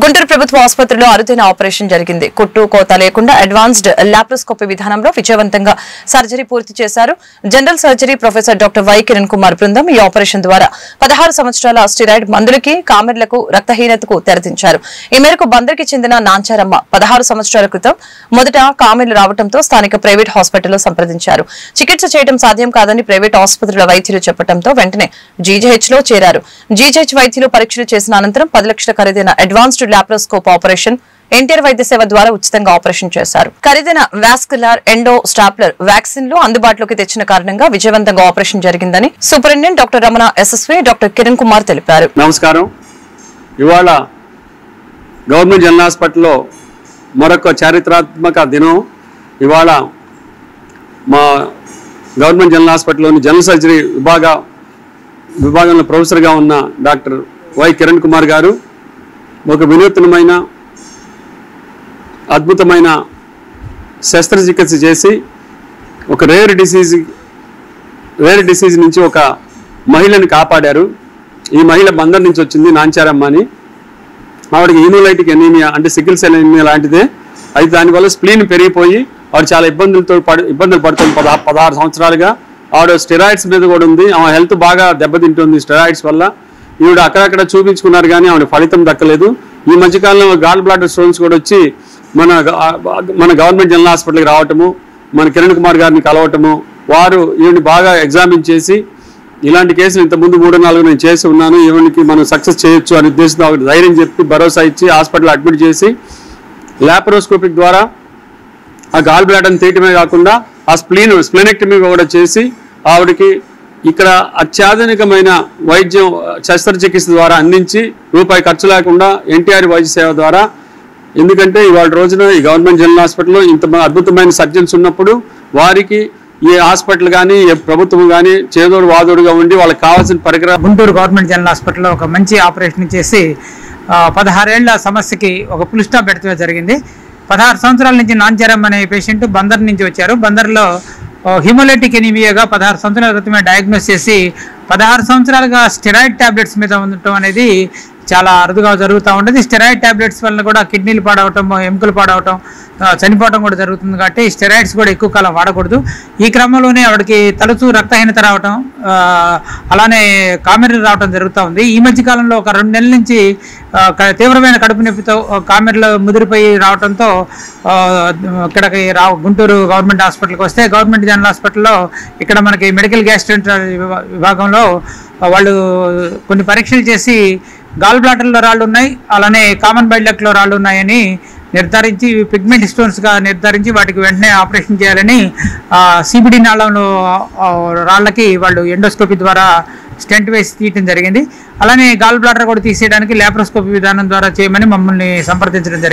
గుంటూరు ప్రభుత్వ ఆసుపత్రిలో అరుదైన ఆపరేషన్ జరిగింది. కుట్టు కోత లేకుండా అడ్వాన్స్డ్ లాప్రోస్కోపీ విధానంలో విజయవంతంగా సర్జరీ పూర్తి చేశారు. General surgery professor doctor why Kiran Kumar బృందం ఈ ఆపరేషన్ ద్వారా 16 సంవత్సరాల స్టెరాయిడ్ మందులకి, కామెర్లకు, రక్తహీనతకు తెరదించారు. ఈ మేరకు బందర్కి చెందిన నాంచారమ్మ 16 సంవత్సరాల క్రితం మొదట కామెర్లు రావడంతో స్థానిక ప్రైవేట్ హాస్పిటల్లో సంప్రదించారు. చికిత్స చేయడం సాధ్యం కాదని ప్రైవేట్ ఆసుపత్రుల వైద్యులు చెప్పడంతో వెంటనే జీజీహెచ్ లో చేరారు. జీజీహెచ్ వైద్యులు పరీక్షలు చేసిన అనంతరం 10 లక్షల ఖరీదైన అడ్వాన్స్డ్ లాప్రోస్కోప్ ఆపరేషన్ ఎన్టీఆర్ వైద్య సేవ ద్వారా ఉచితంగా ఆపరేషన్ చేశారు. ఖరీదైన వాస్కులర్ ఎండో స్టాప్లర్ వ్యాక్సిన్ లో అందుబాటులోకి తెచ్చిన కారణంగా విజయవంతంగా ఆపరేషన్ జరిగిందని superintendent doctor Ramana SSV doctor Kiran Kumar తెలిపారు. నమస్కారం. ఇవాళ గవర్నమెంట్ జనరల్ హాస్పిటల్లో మరొక చారిత్రాత్మక దినం. ఇవాళ మా గవర్నమెంట్ జనరల్ హాస్పిటల్లోని జనరల్ సర్జరీ విభాగంలో ప్రొఫెసర్గా ఉన్న డాక్టర్ వై కిరణ్ కుమార్ గారు ఒక వినూత్నమైన అద్భుతమైన శస్త్రచికిత్స చేసి ఒక రేర్ డిసీజ్ నుంచి ఒక మహిళని కాపాడారు. ఈ మహిళ బందర్ నుంచి వచ్చింది, నాంచారమ్మ అని. ఆవిడకి హీమోలైటిక్ ఎనీమియా అంటే సికిల్ సెల్ ఎనీమియా లాంటిదే. అయితే దానివల్ల స్ప్లీన్ పెరిగిపోయి ఆవిడ చాలా ఇబ్బందులు పడుతుంది. 16 సంవత్సరాలుగా ఆవిడ స్టెరాయిడ్స్ మీద కూడా ఉంది. ఆమె హెల్త్ బాగా దెబ్బతింటుంది స్టెరాయిడ్స్ వల్ల. ఈవిడ అక్కడక్కడ చూపించుకున్నారు కానీ ఆవిడ ఫలితం దక్కలేదు. ఈ మధ్యకాలంలో గాల్ బ్లాడర్ స్టోన్స్ కూడా వచ్చి మన గవర్నమెంట్ జనరల్ హాస్పిటల్కి రావటము, మన కిరణ్ కుమార్ గారిని కలవటము, వారు ఈవిని బాగా ఎగ్జామిన్ చేసి ఇలాంటి కేసులు ఇంతకుముందు 3-4 నేను చేసి ఉన్నాను, ఈవినికి మనం సక్సెస్ చేయొచ్చు అనే ఉద్దేశంతో ఆవిడ ధైర్యం చెప్పి భరోసా ఇచ్చి హాస్పిటల్ అడ్మిట్ చేసి లాప్రోస్కోపిక్ ద్వారా ఆ గాల్ బ్లాడర్ని తీయటమే కాకుండా ఆ స్ప్లెనెక్టమీ కూడా చేసి ఆవిడకి ఇక్కడ అత్యాధునికమైన వైద్యం శస్త్రచికిత్స ద్వారా అందించి రూపాయి ఖర్చు లేకుండా ఎన్టీఆర్ వైద్య సేవ ద్వారా. ఎందుకంటే ఇవాళ రోజున ఈ గవర్నమెంట్ జనరల్ హాస్పిటల్లో ఇంత అద్భుతమైన సర్జన్స్ ఉన్నప్పుడు వారికి ఏ హాస్పిటల్ కానీ ఏ ప్రభుత్వం కానీ చేదోడు వాదోడుగా ఉండి వాళ్ళకి కావాల్సిన పరికరాలు. గుంటూరు గవర్నమెంట్ జనరల్ హాస్పిటల్లో ఒక మంచి ఆపరేషన్ చేసి 16 ఏళ్ల సమస్యకి ఒక ఫుల్ స్టాప్ పెట్టడం జరిగింది. 16 సంవత్సరాల నుంచి నాంచారమ్మ అనే పేషెంట్ బందర్ నుంచి వచ్చారు. బందర్లో హిమోలైటిక్ ఎనీమియాగా 16 సంవత్సరాల క్రితమే డయాగ్నోస్ చేసి 16 సంవత్సరాలుగా స్టెరాయిడ్ ట్యాబ్లెట్స్ మీద ఉండటం అనేది చాలా అరుదుగా జరుగుతూ ఉంటుంది. స్టెరాయిడ్ ట్యాబ్లెట్స్ వల్ల కూడా కిడ్నీలు పాడవటం, ఎముకలు పాడవటం, చనిపోవటం కూడా జరుగుతుంది. కాబట్టి స్టెరాయిడ్స్ కూడా ఎక్కువ కాలం వాడకూడదు. ఈ క్రమంలోనే ఆవిడకి తరచూ రక్తహీనత రావటం, అలానే కామెర్లు రావటం జరుగుతూ ఉంది. ఈ మధ్య కాలంలో ఒక 2 నెలల నుంచి తీవ్రమైన కడుపు నొప్పితో కామెర్లు ముదిరిపోయి రావడంతో ఇక్కడికి గుంటూరు గవర్నమెంట్ హాస్పిటల్కి వస్తే గవర్నమెంట్ జనరల్ హాస్పిటల్లో ఇక్కడ మనకి మెడికల్ గ్యాస్ట్రెంటరాలజీ విభాగంలో వాళ్ళు కొన్ని పరీక్షలు చేసి గాల్ బ్లాడర్లో రాళ్ళు ఉన్నాయి, అలానే కామన్ బైల్ డక్ట్లో రాళ్ళు ఉన్నాయని నిర్ధారించి పిగ్మెంట్ స్టోన్స్గా నిర్ధారించి వాటికి వెంటనే ఆపరేషన్ చేయాలని సిబిడి నాళంలో రాళ్ళకి వాళ్ళు ఎండోస్కోపీ ద్వారా స్టెంట్ వేసి తీయటం జరిగింది. అలానే గాల్ బ్లాడర్ కూడా తీసేయడానికి లాప్రోస్కోపీ విధానం ద్వారా చేయమని మమ్మల్ని సంప్రదించడం జరిగింది.